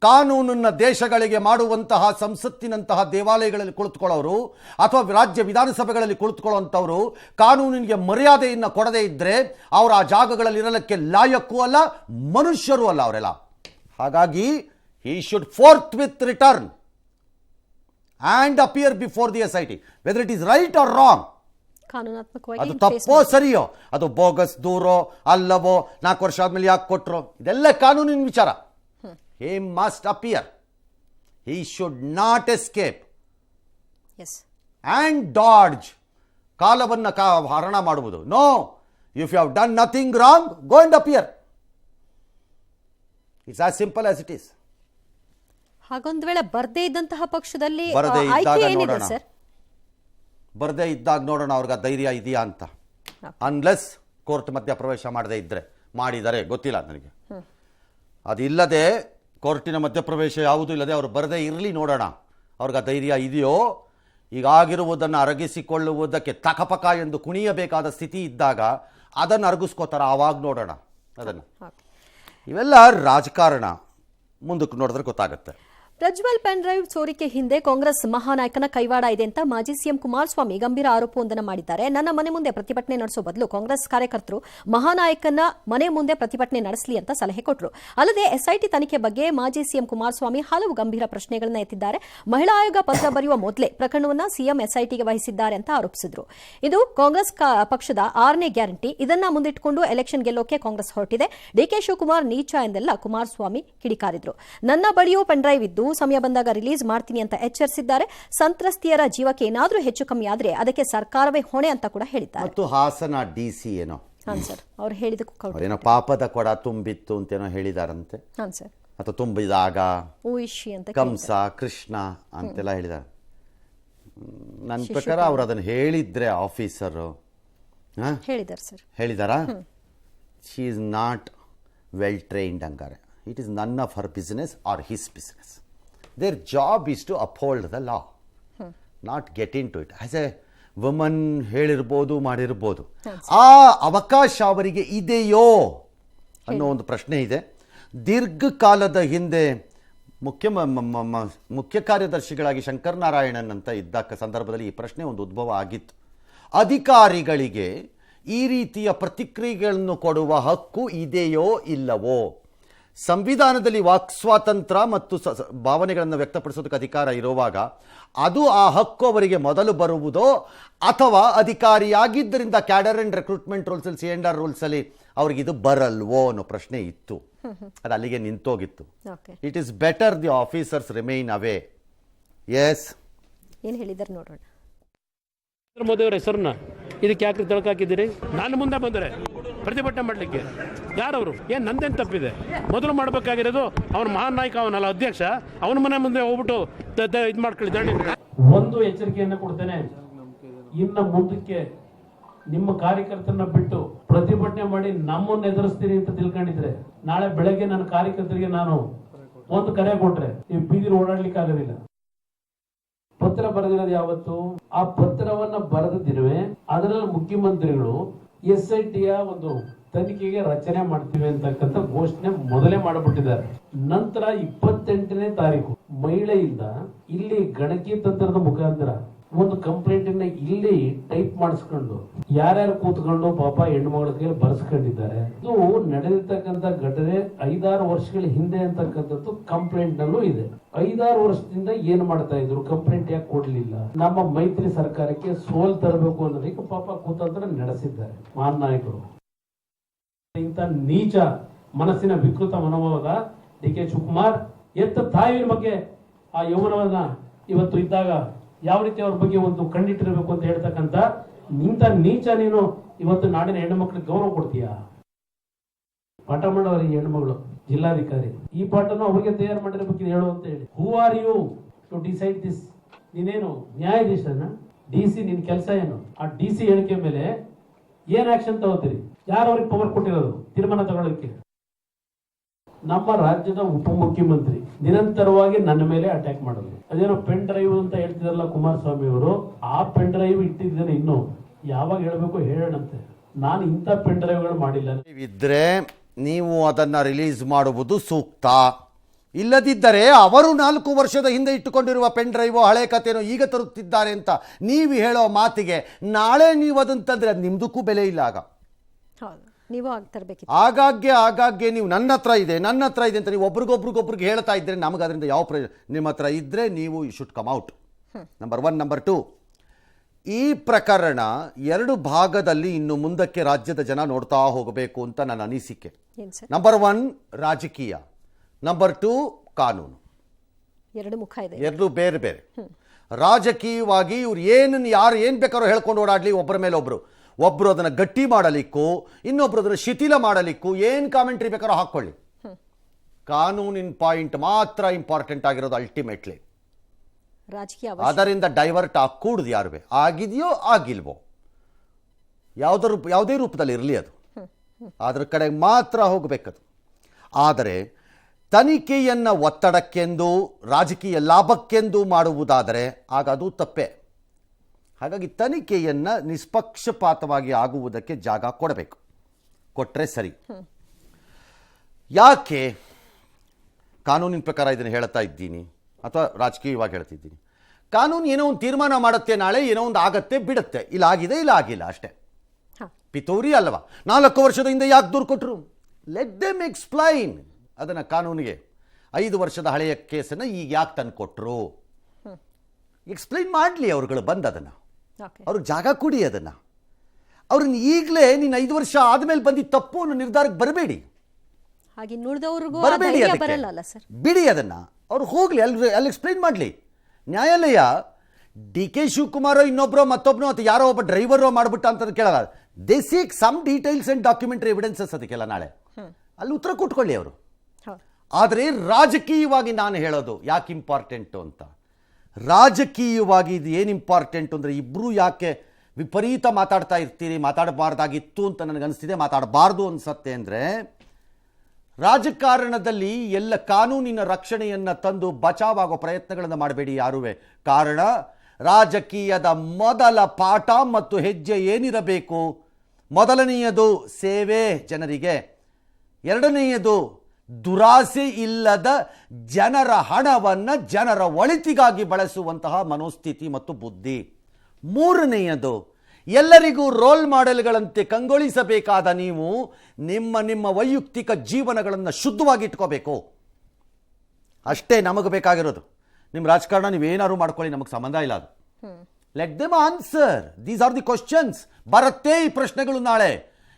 ಕಾನೂನನ್ನ ದೇಶಗಳಿಗೆ ಮಾಡುವಂತಹ ಸಂಸತ್ತಿನಂತಹ ದೇವಾಲಯಗಳಲ್ಲಿ ಕುಳಿತುಕೊಳ್ಳೋರು ಅಥವಾ ರಾಜ್ಯ ವಿಧಾನಸಭೆಗಳಲ್ಲಿ ಕುಳಿತುಕೊಳ್ಳುವಂಥವರು ಕಾನೂನಿಗೆ ಮರ್ಯಾದೆಯನ್ನು ಕೊಡದೇ ಇದ್ದರೆ ಅವರು ಆ ಜಾಗಗಳಲ್ಲಿ ಇರಲಿಕ್ಕೆ ಲಾಯಕ್ಕೂ ಅಲ್ಲ, ಮನುಷ್ಯರೂ ಅಲ್ಲ ಅವರೆಲ್ಲ. ಹಾಗಾಗಿ he should forthwith return and appear before the SIT, whether it is right or wrong. ಅದು ತಪ್ಪೋ ಸರಿಯೋ, ಅದು ಬೋಗಸ್ ದೂರೋ ಅಲ್ಲವೋ, 4 ವರ್ಷ ಆದ್ಮೇಲೆ ಯಾಕೆ ಕೊಟ್ರು, ಇದೆಲ್ಲ ಕಾನೂನಿನ ವಿಚಾರ. He must appear. He should not escape. Yes. And dodge. ಕಾಲವನ್ನು ಹರಣ ಮಾಡುವುದು. No, if you have done nothing wrong, go and appear. It's as simple as it is. ಹಾಗೊಂದು ವೇಳೆ ಬರದೇ ಇದ್ದಂತಹ ಪಕ್ಷದಲ್ಲಿ ಬರದೇ ಇದ್ದಾಗ ನೋಡೋಣ ಅವ್ರಿಗೆ ಧೈರ್ಯ ಇದೆಯಾ ಅಂತ. ಅನ್ಲೆಸ್ ಕೋರ್ಟ್ ಮಧ್ಯಪ್ರವೇಶ ಮಾಡದೇ ಇದ್ರೆ, ಮಾಡಿದರೆ ಗೊತ್ತಿಲ್ಲ ನನಗೆ. ಅದಿಲ್ಲದೆ ಕೋರ್ಟಿನ ಮಧ್ಯಪ್ರವೇಶ ಯಾವುದೂ ಇಲ್ಲದೆ ಅವರು ಬರದೇ ಇರಲಿ, ನೋಡೋಣ ಅವ್ರಿಗೆ ಧೈರ್ಯ ಇದೆಯೋ. ಈಗಾಗಿರುವುದನ್ನು ಅರಗಿಸಿಕೊಳ್ಳುವುದಕ್ಕೆ ತಕಪಕ ಎಂದು ಕುಣಿಯಬೇಕಾದ ಸ್ಥಿತಿ ಇದ್ದಾಗ ಅದನ್ನು ಅರಗಿಸ್ಕೋತಾರ, ಆವಾಗ ನೋಡೋಣ ಅದನ್ನು. ಇವೆಲ್ಲ ರಾಜಕಾರಣ, ಮುಂದಕ್ಕೆ ನೋಡಿದ್ರೆ ಗೊತ್ತಾಗುತ್ತೆ. ಪ್ರಜ್ವಲ್ ಪೆನ್ ಡ್ರೈವ್ ಸೋರಿಕೆ ಹಿಂದೆ ಕಾಂಗ್ರೆಸ್ ಮಹಾನಾಯಕನ ಕೈವಾಡ ಇದೆ ಅಂತ ಮಾಜಿ ಸಿಎಂ ಕುಮಾರಸ್ವಾಮಿ ಗಂಭೀರ ಆರೋಪವೊಂದನ್ನು ಮಾಡಿದ್ದಾರೆ. ನನ್ನ ಮನೆ ಮುಂದೆ ಪ್ರತಿಭಟನೆ ನಡೆಸೋ ಬದಲು ಕಾಂಗ್ರೆಸ್ ಕಾರ್ಯಕರ್ತರು ಮಹಾನಾಯಕನ ಮನೆ ಮುಂದೆ ಪ್ರತಿಭಟನೆ ನಡೆಸಲಿ ಅಂತ ಸಲಹೆ ಕೊಟ್ಟರು. ಅಲ್ಲದೆ SIT ತನಿಖೆ ಬಗ್ಗೆ ಮಾಜಿ ಸಿಎಂ ಕುಮಾರಸ್ವಾಮಿ ಹಲವು ಗಂಭೀರ ಪ್ರಶ್ನೆಗಳನ್ನು ಎತ್ತಿದ್ದಾರೆ. ಮಹಿಳಾ ಆಯೋಗ ಪತ್ರ ಬರೆಯುವ ಮೊದಲೇ ಪ್ರಕರಣವನ್ನು ಸಿಎಂ SITಗೆ ವಹಿಸಿದ್ದಾರೆ ಅಂತ ಆರೋಪಿಸಿದ್ರು. ಇದು ಕಾಂಗ್ರೆಸ್ ಪಕ್ಷದ 6ನೇ ಗ್ಯಾರಂಟಿ. ಇದನ್ನ ಮುಂದಿಟ್ಟುಕೊಂಡು ಎಲೆಕ್ಷನ್ ಗೆಲ್ಲೋಕೆ ಕಾಂಗ್ರೆಸ್ ಹೊರಟಿದೆ. DK ಶಿವಕುಮಾರ್ ನೀಚ ಎಂದೆಲ್ಲ ಕುಮಾರಸ್ವಾಮಿ ಕಿಡಿಕಾರಿದ್ರು. ನನ್ನ ಬಳಿಯೂ ಪೆನ್ ಡ್ರೈವ್ ಇದ್ದು ಸಮಯ ಬಂದಾಗ ರಿಲೀಸ್ ಮಾಡ್ತೀನಿ ಅಂತ ಎಚ್ಚರಿಸಿದ್ದಾರೆ. ಸಂತ್ರಸ್ತಿಯರ ಜೀವಕ್ಕೆ ಏನಾದರೂ ಹೆಚ್ಚು ಕಮ್ಮಿ ಆದ್ರೆ ಅದಕ್ಕೆ ಸರ್ಕಾರವೇ ಹೊಣೆ ಅಂತ ಕೂಡ ಹೇಳಿದ್ದಾರೆ. ಮತ್ತು ಹಾಸನ DC ಏನೋ ಅವ್ರು ಹೇಳಿದಕ್ಕೂ ಪಾಪದ ಕೊಡ ತುಂಬಿತ್ತು ಅಂತೇನೋ ಹೇಳಿದಾರಂತೆ. ಅಥವಾ ತುಂಬಿದಾಗ ಕಂಸ ಕೃಷ್ಣ ಅಂತೆಲ್ಲ ಹೇಳಿದ್ದಾರೆ. ನನ್ನ ಪ್ರಕಾರ ಅವ್ರು ಅದನ್ನು ಹೇಳಿದ್ರೆ ಆಫೀಸರು ಹೇಳಿದಾರಾ? She is not well trained ಹಂಗಾರೆ. It is none of her business or his business. Their job is to uphold the law, not get into it. As a woman ಹೇಳಿರ್ಬೋದು, ಮಾಡಿರ್ಬೋದು. ಆ ಅವಕಾಶ ಅವರಿಗೆ ಇದೆಯೋ ಅನ್ನೋ ಒಂದು ಪ್ರಶ್ನೆ ಇದೆ. ದೀರ್ಘಕಾಲದ ಹಿಂದೆ ಮುಖ್ಯ ಕಾರ್ಯದರ್ಶಿಗಳಾಗಿ ಶಂಕರನಾರಾಯಣನ್ ಅಂತ ಇದ್ದ ಸಂದರ್ಭದಲ್ಲಿ ಈ ಪ್ರಶ್ನೆ ಒಂದು ಉದ್ಭವ ಆಗಿತ್ತು. ಅಧಿಕಾರಿಗಳಿಗೆ ಈ ರೀತಿಯ ಪ್ರತಿಕ್ರಿಯೆಗಳನ್ನು ಕೊಡುವ ಹಕ್ಕು ಇದೆಯೋ ಇಲ್ಲವೋ? ಸಂವಿಧಾನದಲ್ಲಿ ವಾಕ್ ಸ್ವಾತಂತ್ರ್ಯ ಮತ್ತು ಭಾವನೆಗಳನ್ನು ವ್ಯಕ್ತಪಡಿಸೋದಕ್ಕೆ ಅಧಿಕಾರ ಇರುವಾಗ ಅದು ಆ ಹಕ್ಕು ಅವರಿಗೆ ಮೊದಲು ಬರುವುದೋ, ಅಥವಾ ಅಧಿಕಾರಿಯಾಗಿದ್ದರಿಂದ ಕ್ಯಾಡರ್ ಆ್ಯಂಡ್ ರೆಕ್ರೂಟ್ಮೆಂಟ್ ರೂಲ್ಸಲ್ಲಿ C&R ರೂಲ್ಸಲ್ಲಿ ಅವ್ರಿಗೆ ಇದು ಬರಲ್ವೋ ಅನ್ನೋ ಪ್ರಶ್ನೆ ಇತ್ತು. ಅದು ಅಲ್ಲಿಗೆ ನಿಂತೋಗಿತ್ತು. It is better the officers remain away. Yes, ಏನು ಹೇಳಿದ್ದಾರೆ ನೋಡೋಣ. ನರೇಂದ್ರ ಮೋದಿ ಅವರ ಹೆಸರನ್ನ ಇದಕ್ಕೆ ಯಾಕೆ ತಳಕಾಕಿದ್ದೀರಿ? ನಾನು ಮುಂದೆ ಬಂದರೆ ಪ್ರತಿಭಟನೆ ಮಾಡಲಿಕ್ಕೆ ಯಾರವರು? ಏನು ನಂದೇನು ತಪ್ಪಿದೆ? ಮೊದಲು ಮಾಡಬೇಕಾಗಿರೋದು ಅವನ ಮಹಾನ್ ನಾಯಕ, ಅವನಲ್ಲ ಅಧ್ಯಕ್ಷ, ಅವನ ಮನೆ ಮುಂದೆ ಹೋಗ್ಬಿಟ್ಟು ಇದು ಮಾಡ್ಕೊಳ್ಳಿ. ಒಂದು ಎಚ್ಚರಿಕೆಯನ್ನು ಕೊಡ್ತೇನೆ, ಇನ್ನು ಮುಂದಕ್ಕೆ ನಿಮ್ಮ ಕಾರ್ಯಕರ್ತರನ್ನ ಬಿಟ್ಟು ಪ್ರತಿಭಟನೆ ಮಾಡಿ ನಮ್ಮನ್ನು ಎದುರಿಸ್ತೀರಿ ಅಂತ ತಿಳ್ಕೊಂಡಿದ್ರೆ, ನಾಳೆ ಬೆಳಗ್ಗೆ ನನ್ನ ಕಾರ್ಯಕರ್ತರಿಗೆ ನಾನು ಒಂದು ಕರೆ ಕೊಟ್ರೆ ನೀವು ಬೀದಿಲಿ ಓಡಾಡ್ಲಿಕ್ಕೆ ಆಗೋದಿಲ್ಲ. ಪತ್ರ ಬರೆದಿರೋದು ಯಾವತ್ತು? ಆ ಪತ್ರವನ್ನ ಬರೆದ ದಿನವೇ ಅದರಲ್ಲಿ ಮುಖ್ಯಮಂತ್ರಿಗಳು SITಯ ಒಂದು ತನಿಖೆಗೆ ರಚನೆ ಮಾಡ್ತೀವಿ ಅಂತಕ್ಕಂಥ ಘೋಷಣೆ ಮೊದಲೇ ಮಾಡಿಬಿಟ್ಟಿದ್ದಾರೆ. ನಂತರ 28ನೇ ತಾರೀಕು ಮಹಿಳೆಯಿಂದ ಇಲ್ಲಿ ಗಣಕಿ ತಂತ್ರದ ಮುಖಾಂತರ ಒಂದು ಕಂಪ್ಲೇಂಟ್ ಅನ್ನ ಇಲ್ಲಿ ಟೈಪ್ ಮಾಡಿಸ್ಕೊಂಡು ಯಾರ್ಯಾರು ಕೂತ್ಕೊಂಡು ಪಾಪ ಹೆಣ್ಮಗಳ ಕೈಯಲ್ಲಿ ಬರ್ಸ್ಕೊಂಡಿದ್ದಾರೆ. ಇದು ನಡೆದಿರ್ತಕ್ಕಂಥ ಘಟನೆ 5-6 ವರ್ಷಗಳ ಹಿಂದೆ ಅಂತಕ್ಕಂಥದ್ದು ಕಂಪ್ಲೇಂಟ್ ನಲ್ಲೂ ಇದೆ. 5-6 ವರ್ಷದಿಂದ ಏನ್ ಮಾಡ್ತಾ ಇದ್ರು? ಕಂಪ್ಲೇಂಟ್ ಯಾಕೆ ಕೊಡ್ಲಿಲ್ಲ? ನಮ್ಮ ಮೈತ್ರಿ ಸರ್ಕಾರಕ್ಕೆ ಸೋಲ್ ತರಬೇಕು ಅನ್ನೋದಕ್ಕೆ ಪಾಪ ಕುತಂತ್ರ ನಡೆಸಿದ್ದಾರೆ ಮಹಾನ್ ನಾಯಕರು. ಇಂಥ ನೀಚ ಮನಸ್ಸಿನ ವಿಕೃತ ಮನೋಭಾವದ DK ಶಿವಕುಮಾರ್ ಎತ್ತ ತಾಯಿಯ ಬಗ್ಗೆ ಆ ಯೌವನವನ್ನ ಇವತ್ತು ಇದ್ದಾಗ ಯಾವ ರೀತಿ ಅವ್ರ ಬಗ್ಗೆ ಒಂದು ಕಂಡಿಟ್ಟಿರಬೇಕು ಅಂತ ಹೇಳ್ತಕ್ಕಂಥ ಇಂಥ ನೀಚ ನೀನು ಇವತ್ತು ನಾಡಿನ ಹೆಣ್ಣು ಮಕ್ಕಳಿಗೆ ಗೌರವ ಕೊಡ್ತೀಯಾ? ಪಾಠ ಮಾಡೋರು ಈ ಹೆಣ್ಮಗಳು ಜಿಲ್ಲಾಧಿಕಾರಿ, ಈ ಪಾಠನು ಅವ್ರಿಗೆ ತಯಾರು ಮಾಡಿರ್ಬೇಕು ಹೇಳು ಅಂತ ಹೇಳಿ. Who are you to decide this? ನೀನೇನು ನ್ಯಾಯಾಧೀಶನ? DC ನಿನ್ ಕೆಲಸ ಏನು? ಆ DC ಹೇಳಿಕೆ ಮೇಲೆ ಏನ್ ಆಕ್ಷನ್ ತಗೋತೀರಿ? ಯಾರು ಅವ್ರಿಗೆ ಪವರ್ ಕೊಟ್ಟಿರೋದು ತೀರ್ಮಾನ ತಗೊಳ್ಳೋಕೆ? ನಮ್ಮ ರಾಜ್ಯದ ಉಪಮುಖ್ಯಮಂತ್ರಿ ನಿರಂತರವಾಗಿ ನನ್ನ ಮೇಲೆ ಅಟ್ಯಾಕ್ ಮಾಡೋದು. ಅದೇನೋ ಪೆನ್ ಡ್ರೈವ್ ಅಂತ ಹೇಳ್ತಿದ್ರಲ್ಲ ಕುಮಾರಸ್ವಾಮಿ ಅವರು, ಆ ಪೆನ್ ಡ್ರೈವ್ ಇಟ್ಟಿದ್ದೇನೆ, ಇನ್ನು ಯಾವಾಗ ಹೇಳಬೇಕು ಹೇಳೋಣಂತೆ. ನಾನು ಇಂಥ ಪೆನ್ ಡ್ರೈವ್ಗಳು ಮಾಡಿಲ್ಲ. ಇದ್ರೆ ನೀವು ಅದನ್ನ ರಿಲೀಸ್ ಮಾಡುವುದು ಸೂಕ್ತ. ಇಲ್ಲದಿದ್ದರೆ ಅವರು 4 ವರ್ಷದ ಹಿಂದೆ ಇಟ್ಟುಕೊಂಡಿರುವ ಪೆನ್ ಡ್ರೈವ್ ಹಳೆ ಕಥೆನೋ ಈಗ ತರುತ್ತಿದ್ದಾರೆ ಅಂತ ನೀವು ಹೇಳೋ ಮಾತಿಗೆ ನಾಳೆ ನೀವು ಅದಂತಂದ್ರೆ ಅದು ನಿಮ್ದಕ್ಕೂ ಬೆಲೆ ಇಲ್ಲ. ಆಗ ನೀವು ತರಬೇಕಿತ್ತು. ಆಗಾಗ್ಗೆ ನೀವು ನನ್ನ ಹತ್ರ ಇದೆ ಅಂತ ನೀವು ಒಬ್ರಿಗೊಬ್ರಿಗೆ ಹೇಳ್ತಾ ಇದ್ರೆ ನಮಗೆ ಅದರಿಂದ ಯಾವ ಪ್ರಯೋಜನ? ನಿಮ್ಮ ಹತ್ರ ಇದ್ರೆ ನೀವು you should come out. Number 1. Number 2, ಈ ಪ್ರಕರಣ 2 ಭಾಗದಲ್ಲಿ ಇನ್ನು ಮುಂದಕ್ಕೆ ರಾಜ್ಯದ ಜನ ನೋಡ್ತಾ ಹೋಗಬೇಕು ಅಂತ ನನ್ನ ಅನಿಸಿಕೆ. ನಂಬರ್ 1 ರಾಜಕೀಯ, ನಂಬರ್ 2 ಕಾನೂನು. 2 ಮುಖ ಇದೆ, 2 ಬೇರೆ ಬೇರೆ. ರಾಜಕೀಯವಾಗಿ ಇವ್ರು ಯಾರು ಏನು ಬೇಕಾದ್ರೂ ಹೇಳ್ಕೊಂಡು ಓಡಾಡಲಿ, ಒಬ್ಬರ ಮೇಲೆ ಒಬ್ಬರು ಅದನ್ನು ಗಟ್ಟಿ ಮಾಡಲಿಕ್ಕೂ ಇನ್ನೊಬ್ರು ಅದನ್ನು ಶಿಥಿಲ ಮಾಡಲಿಕ್ಕೂ ಏನು ಕಾಮೆಂಟ್ರಿ ಬೇಕಾದ್ರೂ ಹಾಕ್ಕೊಳ್ಳಿ. ಕಾನೂನಿನ ಪಾಯಿಂಟ್ ಮಾತ್ರ ಇಂಪಾರ್ಟೆಂಟ್ ಆಗಿರೋದು ಅಲ್ಟಿಮೇಟ್ಲಿ. ಅದರಿಂದ ಡೈವರ್ಟ್ ಆಗಕೂಡದು ಯಾರು ಆಗಿದೆಯೋ ಆಗಿಲ್ವೋ, ಯಾವುದೇ ರೂಪದಲ್ಲಿ ಇರಲಿ ಅದು ಅದ್ರ ಕಡೆ ಮಾತ್ರ ಹೋಗಬೇಕದು. ಆದರೆ ತನಿಖೆಯನ್ನು ಒತ್ತಡಕ್ಕೆಂದು ರಾಜಕೀಯ ಲಾಭಕ್ಕೆಂದು ಮಾಡುವುದಾದರೆ ಆಗ ಅದು ತಪ್ಪೇ. ಹಾಗಾಗಿ ತನಿಖೆಯನ್ನು ನಿಷ್ಪಕ್ಷಪಾತವಾಗಿ ಆಗುವುದಕ್ಕೆ ಜಾಗ ಕೊಡಬೇಕು, ಕೊಟ್ಟರೆ ಸರಿ. ಯಾಕೆ ಕಾನೂನಿನ ಪ್ರಕಾರ ಇದನ್ನು ಹೇಳ್ತಾ ಇದ್ದೀನಿ ಅಥವಾ ರಾಜಕೀಯವಾಗಿ ಹೇಳ್ತಿದ್ದೀನಿ? ಕಾನೂನು ಏನೋ ಒಂದು ತೀರ್ಮಾನ ಮಾಡುತ್ತೆ, ನಾಳೆ ಏನೋ ಒಂದು ಆಗತ್ತೆ ಬಿಡುತ್ತೆ, ಇಲ್ಲ ಆಗಿದೆ ಇಲ್ಲ ಆಗಿಲ್ಲ ಅಷ್ಟೇ. ಪಿತೂರಿ ಅಲ್ವಾ? 4 ವರ್ಷದ ಹಿಂದೆ ಯಾಕೆ ದೂರು ಕೊಟ್ಟರು? ಲೆಟ್ ದೆಮ್ ಎಕ್ಸ್ಪ್ಲೈನ್ ಅದನ್ನು ಕಾನೂನಿಗೆ. 5 ವರ್ಷದ ಹಳೆಯ ಕೇಸನ್ನು ಈಗ ಯಾಕೆ ತಂದು ಕೊಟ್ಟರು? ಎಕ್ಸ್ಪ್ಲೈನ್ ಮಾಡಲಿ ಅವ್ರುಗಳು ಬಂದು ಅದನ್ನು, ಅವ್ರಿಗೆ ಜಾಗ ಕೊಡಿ ಅದನ್ನು. ಅವ್ರನ್ನ ಈಗಲೇ ನೀನು 5 ವರ್ಷ ಆದಮೇಲೆ ಬಂದಿದ್ದ ತಪ್ಪು ಅನ್ನೋ ನಿರ್ಧಾರಕ್ಕೆ ಬರಬೇಡಿ, ಬರಬೇಡಿ, ಬಿಡಿ ಅದನ್ನು. ಅವ್ರು ಹೋಗಲಿ, ಅಲ್ಲಿ ಎಕ್ಸ್ಪ್ಲೈನ್ ಮಾಡಲಿ. ನ್ಯಾಯಾಲಯ DK ಶಿವಕುಮಾರೋ ಇನ್ನೊಬ್ಬರೋ ಮತ್ತೊಬ್ಬನೋ ಅಥವಾ ಯಾರೋ ಒಬ್ಬ ಡ್ರೈವರೋ ಮಾಡಿಬಿಟ್ಟ ಅಂತ ಕೇಳಲ್ಲ. They seek some details and documentary evidences ಅದಕ್ಕೆಲ್ಲ ನಾಳೆ ಅಲ್ಲಿ ಉತ್ತರ ಕೊಟ್ಕೊಳ್ಳಿ ಅವರು. ಆದರೆ ರಾಜಕೀಯವಾಗಿ ನಾನು ಹೇಳೋದು ಯಾಕೆ ಇಂಪಾರ್ಟೆಂಟು ಅಂತ, ರಾಜಕೀಯವಾಗಿ ಇದು ಏನು ಇಂಪಾರ್ಟೆಂಟು ಅಂದರೆ, ಇಬ್ಬರು ಯಾಕೆ ವಿಪರೀತ ಮಾತಾಡ್ತಾ ಇರ್ತೀರಿ, ಮಾತಾಡಬಾರ್ದಾಗಿತ್ತು ಅಂತ ನನಗನ್ನಿಸ್ತಿದೆ, ಮಾತಾಡಬಾರ್ದು ಅನಿಸತ್ತೆ ಅಂದರೆ, ರಾಜಕಾರಣದಲ್ಲಿ ಎಲ್ಲ ಕಾನೂನಿನ ರಕ್ಷಣೆಯನ್ನು ತಂದು ಬಚಾವಾಗೋ ಪ್ರಯತ್ನಗಳನ್ನು ಮಾಡಬೇಡಿ ಯಾರುವೆ. ಕಾರಣ ರಾಜಕೀಯದ ಮೊದಲ ಪಾಠ ಮತ್ತು ಹೆಜ್ಜೆ ಏನಿರಬೇಕು? ಮೊದಲನೆಯದು ಸೇವೆ ಜನರಿಗೆ, ಎರಡನೆಯದು ದುರಾಸೆ ಇಲ್ಲದ ಜನರ ಹಣವನ್ನು ಜನರ ಒಳಿತಿಗಾಗಿ ಬಳಸುವಂತಹ ಮನೋಸ್ಥಿತಿ ಮತ್ತು ಬುದ್ಧಿ, ಮೂರನೆಯದು ಎಲ್ಲರಿಗೂ ರೋಲ್ ಮಾಡೆಲ್ಗಳಂತೆ ಕಂಗೊಳಿಸಬೇಕಾದ ನೀವು ನಿಮ್ಮ ವೈಯಕ್ತಿಕ ಜೀವನಗಳನ್ನು ಶುದ್ಧವಾಗಿ ಇಟ್ಕೋಬೇಕು. ಅಷ್ಟೇ ನಮಗೆ ಬೇಕಾಗಿರೋದು. ನಿಮ್ಮ ರಾಜಕಾರಣ ನೀವೇನಾದ್ರು ಮಾಡ್ಕೊಳ್ಳಿ, ನಮಗೆ ಸಂಬಂಧ ಇಲ್ಲ. ಅದು let them answer, these are the questions. ಬರುತ್ತೆ ಈ ಪ್ರಶ್ನೆಗಳು ನಾಳೆ.